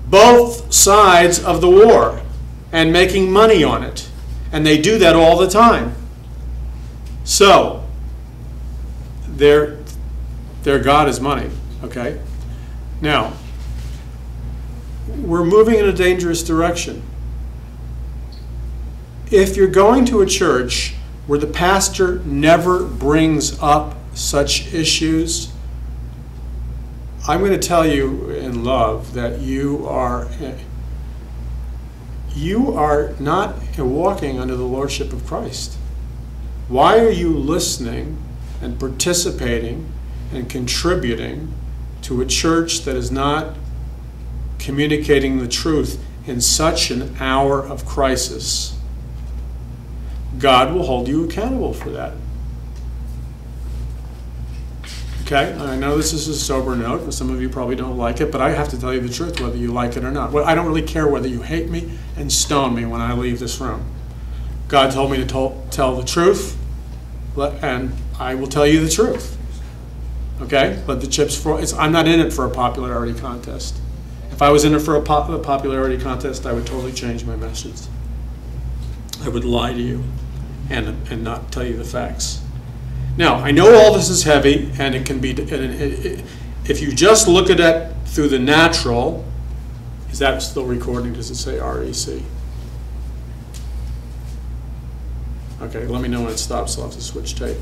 both sides of the war and making money on it. And they do that all the time. So, their God is money, okay? Now, we're moving in a dangerous direction. If you're going to a church where the pastor never brings up such issues, I'm going to tell you in love that you are not walking under the lordship of Christ. Why are you listening and participating and contributing to a church that is not communicating the truth in such an hour of crisis? God will hold you accountable for that. Okay, I know this is a sober note, and some of you probably don't like it, but I have to tell you the truth whether you like it or not. I don't really care whether you hate me and stone me when I leave this room. God told me to tell the truth, and I will tell you the truth. Okay, let the chips fall. I'm not in it for a popularity contest. If I was in it for a popularity contest, I would totally change my message. I would lie to you and not tell you the facts. Now, I know all this is heavy, and it can be, if you just look at it through the natural, is that still recording? Does it say REC? Okay, let me know when it stops, so I'll have to switch tape.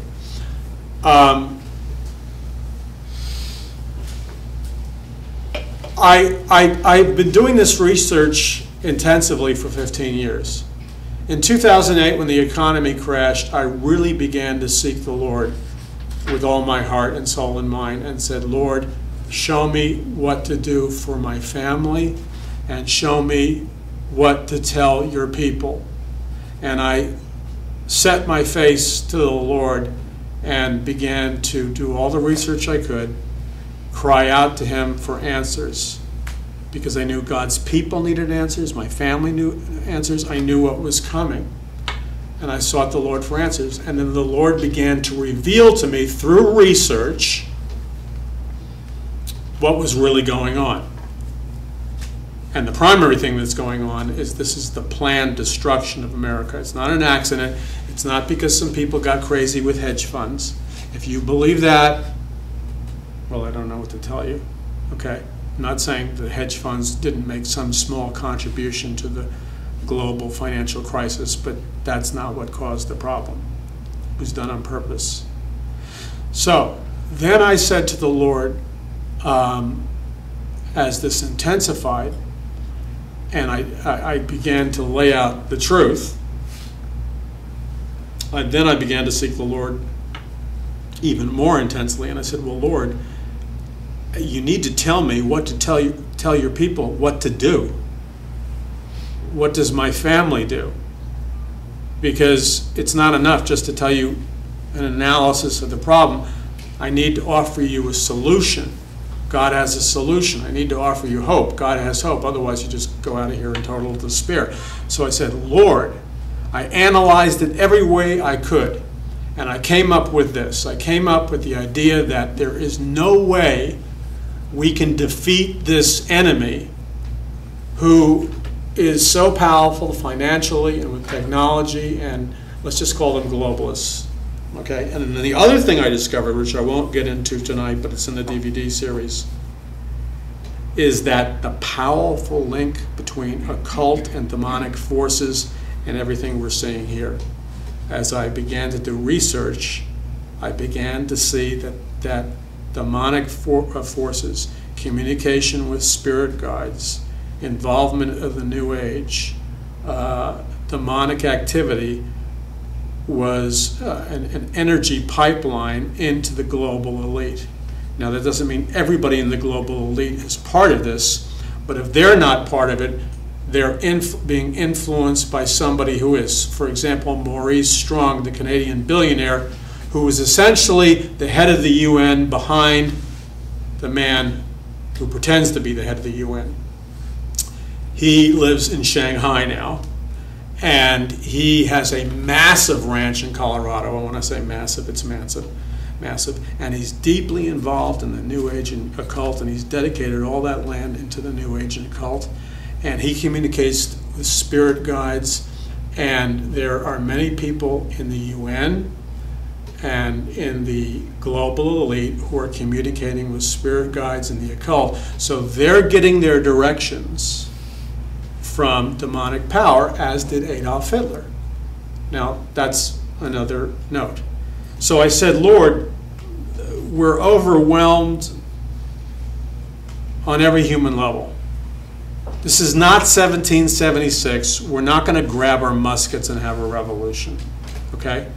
I've been doing this research intensively for 15 years. In 2008, when the economy crashed, I really began to seek the Lord with all my heart and soul and mind and said, Lord, show me what to do for my family and show me what to tell your people. And I set my face to the Lord and began to do all the research I could, cry out to him for answers, because I knew God's people needed answers, my family knew answers, I knew what was coming. And I sought the Lord for answers. And then the Lord began to reveal to me through research what was really going on. And the primary thing that's going on is this is the planned destruction of America. It's not an accident. It's not because some people got crazy with hedge funds. If you believe that, well, I don't know what to tell you. Okay? I'm not saying the hedge funds didn't make some small contribution to the global financial crisis, but that's not what caused the problem. It was done on purpose. So then I said to the Lord, as this intensified, and I began to lay out the truth, then I began to seek the Lord even more intensely, and I said, well, Lord, you need to tell me what to tell your people what to do. What does my family do? Because it's not enough just to tell you an analysis of the problem. I need to offer you a solution. God has a solution. I need to offer you hope. God has hope. Otherwise, you just go out of here in total despair. So I said, Lord, I analyzed it every way I could. And I came up with this. I came up with the idea that there is no way we can defeat this enemy who is so powerful financially and with technology, and let's just call them globalists. Okay? And then the other thing I discovered, which I won't get into tonight, but it's in the DVD series, is that the powerful link between occult and demonic forces and everything we're seeing here. As I began to do research, I began to see that demonic forces, communication with spirit guides, involvement of the New Age, demonic activity was an energy pipeline into the global elite. Now, that doesn't mean everybody in the global elite is part of this, but if they're not part of it, they're being influenced by somebody who is. For example, Maurice Strong, the Canadian billionaire, who was essentially the head of the UN behind the man who pretends to be the head of the UN. He lives in Shanghai now, and he has a massive ranch in Colorado. And when I say massive, it's massive. massive. And he's deeply involved in the New Age and occult, and he's dedicated all that land into the New Age and occult. And he communicates with spirit guides. And there are many people in the UN and in the global elite who are communicating with spirit guides in the occult. So they're getting their directions from demonic power, as did Adolf Hitler. Now, that's another note. So I said, Lord, we're overwhelmed on every human level. This is not 1776. We're not going to grab our muskets and have a revolution, okay?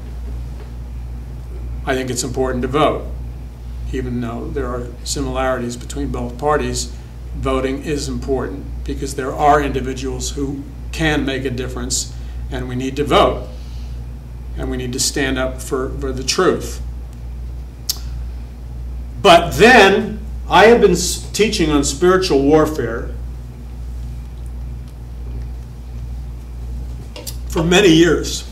I think it's important to vote. Even though there are similarities between both parties, voting is important because there are individuals who can make a difference, and we need to vote. And we need to stand up for the truth. But then, I have been teaching on spiritual warfare for many years.